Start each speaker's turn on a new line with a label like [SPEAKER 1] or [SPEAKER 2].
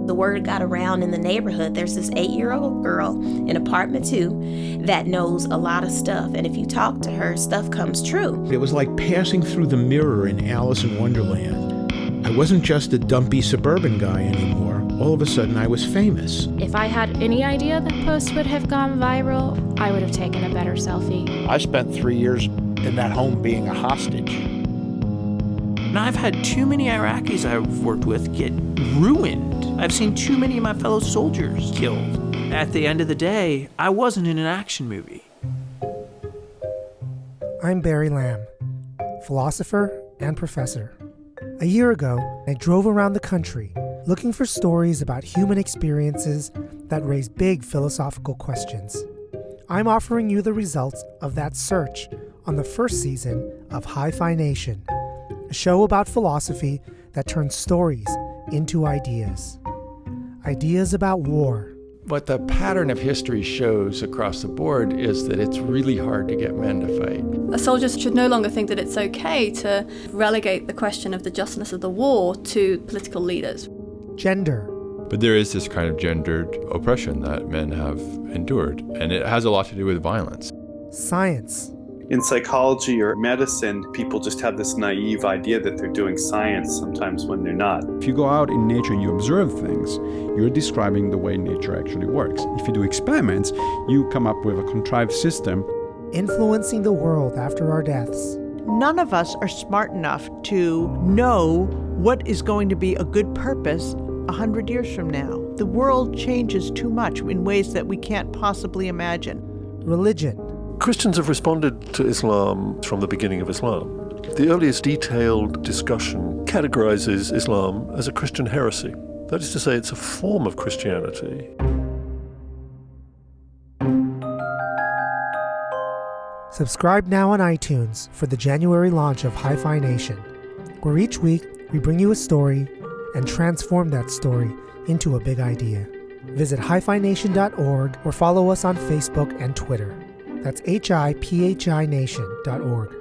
[SPEAKER 1] The word got around in the neighborhood. There's this 8-year-old girl in apartment 2 that knows a lot of stuff. And if you talk to her, stuff comes true.
[SPEAKER 2] It was like passing through the mirror in Alice in Wonderland. I wasn't just a dumpy suburban guy anymore. All of a sudden, I was famous.
[SPEAKER 3] If I had any idea that post would have gone viral, I would have taken a better selfie.
[SPEAKER 4] I spent 3 years in that home being a hostage.
[SPEAKER 5] And I've had too many Iraqis I've worked with get ruined. I've seen too many of my fellow soldiers killed. At the end of the day, I wasn't in an action movie.
[SPEAKER 6] I'm Barry Lamb, philosopher and professor. A year ago, I drove around the country looking for stories about human experiences that raise big philosophical questions. I'm offering you the results of that search on the first season of Hi-Phi Nation, a show about philosophy that turns stories into ideas. Ideas about war.
[SPEAKER 7] What the pattern of history shows across the board is that it's really hard to get men to fight.
[SPEAKER 8] A soldier should no longer think that it's okay to relegate the question of the justness of the war to political leaders.
[SPEAKER 6] Gender.
[SPEAKER 9] But there is this kind of gendered oppression that men have endured, and it has a lot to do with violence.
[SPEAKER 6] Science.
[SPEAKER 10] In psychology or medicine, people just have this naive idea that they're doing science sometimes when they're not.
[SPEAKER 11] If you go out in nature and you observe things, you're describing the way nature actually works. If you do experiments, you come up with a contrived system.
[SPEAKER 6] Influencing the world after our deaths.
[SPEAKER 12] None of us are smart enough to know what is going to be a good purpose 100 years from now. The world changes too much in ways that we can't possibly imagine.
[SPEAKER 6] Religion.
[SPEAKER 13] Christians have responded to Islam from the beginning of Islam. The earliest detailed discussion categorizes Islam as a Christian heresy. That is to say, it's a form of Christianity.
[SPEAKER 6] Subscribe now on iTunes for the January launch of Hi-Phi Nation, where each week we bring you a story and transform that story into a big idea. Visit hiphination.org or follow us on Facebook and Twitter. That's hiphination.org.